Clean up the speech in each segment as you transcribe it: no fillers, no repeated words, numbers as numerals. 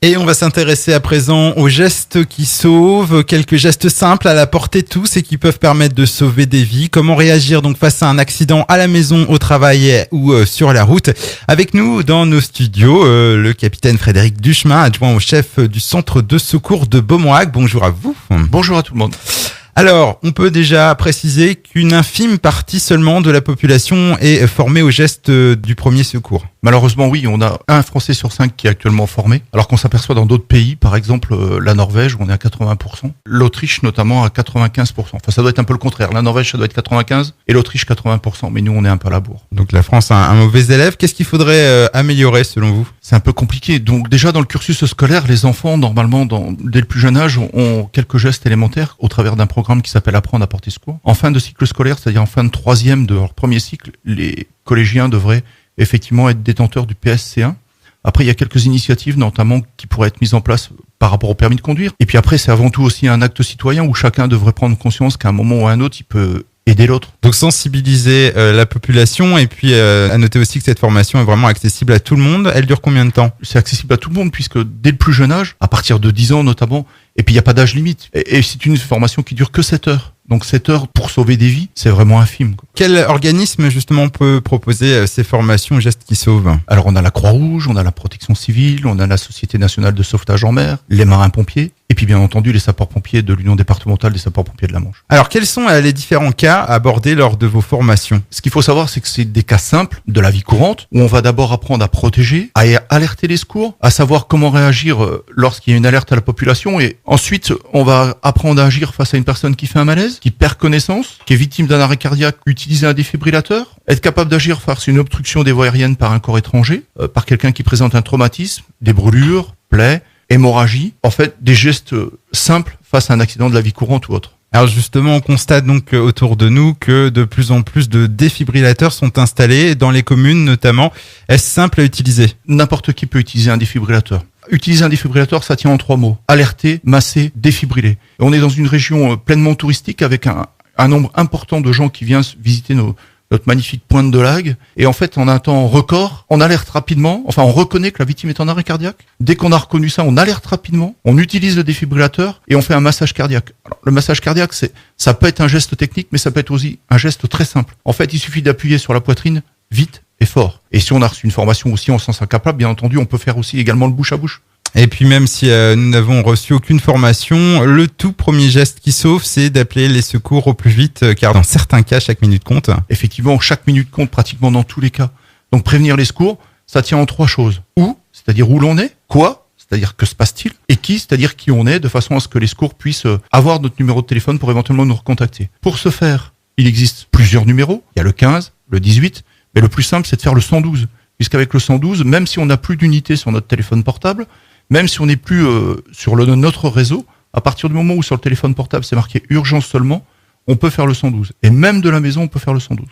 Et on va s'intéresser à présent aux gestes qui sauvent, quelques gestes simples à la portée de tous et qui peuvent permettre de sauver des vies. Comment réagir donc face à un accident à la maison, au travail ou sur la route. Avec nous dans nos studios, le capitaine Frédéric Duchemin, adjoint au chef du centre de secours de Beaumont-Hague. Bonjour à vous. Bonjour à tout le monde. Alors, on peut déjà préciser qu'une infime partie seulement de la population est formée aux gestes du premier secours. Malheureusement, oui, on a un Français sur 5 qui est actuellement formé, alors qu'on s'aperçoit dans d'autres pays, par exemple la Norvège, où on est à 80%, l'Autriche notamment à 95%. Enfin, ça doit être un peu le contraire. La Norvège, ça doit être 95%, et l'Autriche 80%, mais nous, on est un peu à la bourre. Donc la France a un mauvais élève. Qu'est-ce qu'il faudrait améliorer selon vous ? C'est un peu compliqué. Donc déjà, dans le cursus scolaire, les enfants, normalement, dès le plus jeune âge, ont quelques gestes élémentaires au travers d'un programme qui s'appelle Apprendre à porter secours. En fin de cycle scolaire, c'est-à-dire en fin de troisième de leur premier cycle, les collégiens devraient effectivement être détenteurs du PSC1. Après, il y a quelques initiatives, notamment, qui pourraient être mises en place par rapport au permis de conduire. Et puis après, c'est avant tout aussi un acte citoyen où chacun devrait prendre conscience qu'à un moment ou à un autre, il peut aider l'autre. Donc sensibiliser la population et puis à noter aussi que cette formation est vraiment accessible à tout le monde. Elle dure combien de temps ? C'est accessible à tout le monde puisque dès le plus jeune âge, à partir de 10 ans notamment, et puis il n'y a pas d'âge limite. Et c'est une formation qui dure que 7 heures. Donc 7 heures pour sauver des vies, c'est vraiment infime. Quel organisme justement peut proposer ces formations gestes qui sauvent ? Alors on a la Croix-Rouge, on a la Protection Civile, on a la Société Nationale de Sauvetage en Mer, les Marins-Pompiers, et puis bien entendu les sapeurs-pompiers de l'Union départementale des sapeurs-pompiers de la Manche. Alors quels sont les différents cas abordés lors de vos formations ? Ce qu'il faut savoir, c'est que c'est des cas simples de la vie courante, où on va d'abord apprendre à protéger, à alerter les secours, à savoir comment réagir lorsqu'il y a une alerte à la population, et ensuite on va apprendre à agir face à une personne qui fait un malaise, qui perd connaissance, qui est victime d'un arrêt cardiaque, utiliser un défibrillateur, être capable d'agir face à une obstruction des voies aériennes par un corps étranger, par quelqu'un qui présente un traumatisme, des brûlures, plaies, hémorragie, en fait des gestes simples face à un accident de la vie courante ou autre. Alors justement, on constate donc autour de nous que de plus en plus de défibrillateurs sont installés dans les communes notamment. Est-ce simple à utiliser ? N'importe qui peut utiliser un défibrillateur. Utiliser un défibrillateur, ça tient en 3 mots. Alerter, masser, défibriller. On est dans une région pleinement touristique avec un nombre important de gens qui viennent visiter notre magnifique pointe de Lague. Et en fait, en un temps record, on alerte rapidement. Enfin, on reconnaît que la victime est en arrêt cardiaque. Dès qu'on a reconnu ça, on alerte rapidement. On utilise le défibrillateur et on fait un massage cardiaque. Alors, le massage cardiaque, ça peut être un geste technique, mais ça peut être aussi un geste très simple. En fait, il suffit d'appuyer sur la poitrine vite et fort. Et si on a reçu une formation aussi, on s'en sent capable, bien entendu, on peut faire aussi également le bouche à bouche. Et puis même si nous n'avons reçu aucune formation, le tout premier geste qui sauve, c'est d'appeler les secours au plus vite, car dans certains cas, chaque minute compte. Effectivement, chaque minute compte pratiquement dans tous les cas. Donc prévenir les secours, ça tient en 3 choses. Où, c'est-à-dire où l'on est, quoi, c'est-à-dire que se passe-t-il, et qui, c'est-à-dire qui on est, de façon à ce que les secours puissent avoir notre numéro de téléphone pour éventuellement nous recontacter. Pour ce faire, il existe plusieurs numéros. Il y a le 15, le 18, mais le plus simple, c'est de faire le 112. Puisqu'avec le 112, même si on n'a plus d'unité sur notre téléphone portable, même si on n'est plus sur notre réseau, à partir du moment où sur le téléphone portable c'est marqué urgence seulement, on peut faire le 112. Et même de la maison, on peut faire le 112.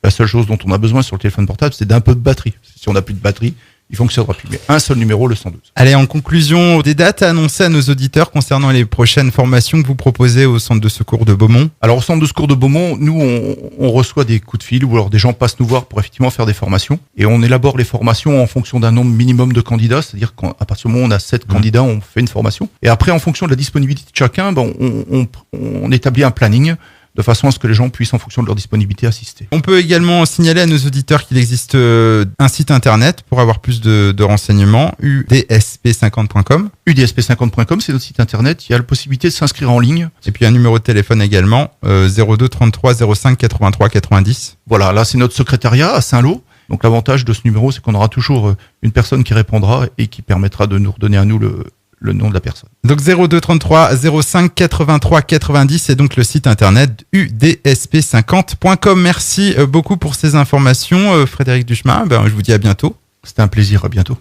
La seule chose dont on a besoin sur le téléphone portable, c'est d'un peu de batterie. Si on n'a plus de batterie, il fonctionnera plus. Mais un seul numéro, le 112. Allez, en conclusion, des dates à annoncer à nos auditeurs concernant les prochaines formations que vous proposez au centre de secours de Beaumont. Alors au centre de secours de Beaumont, nous on reçoit des coups de fil ou alors des gens passent nous voir pour effectivement faire des formations. Et on élabore les formations en fonction d'un nombre minimum de candidats, c'est-à-dire qu'à partir du moment où on a 7 candidats, on fait une formation. Et après, en fonction de la disponibilité de chacun, on établit un planning de façon à ce que les gens puissent, en fonction de leur disponibilité, assister. On peut également signaler à nos auditeurs qu'il existe un site internet pour avoir plus de renseignements, udsp50.com. udsp50.com, c'est notre site internet. Il y a la possibilité de s'inscrire en ligne. Et puis un numéro de téléphone également, 02 33 05 83 90. Voilà, là c'est notre secrétariat à Saint-Lô. Donc l'avantage de ce numéro, c'est qu'on aura toujours une personne qui répondra et qui permettra de nous redonner à nous le nom de la personne. Donc 02 33 05 83 90, c'est donc le site internet udsp50.com. Merci beaucoup pour ces informations, Frédéric Duchemin. Je vous dis à bientôt. C'était un plaisir, à bientôt.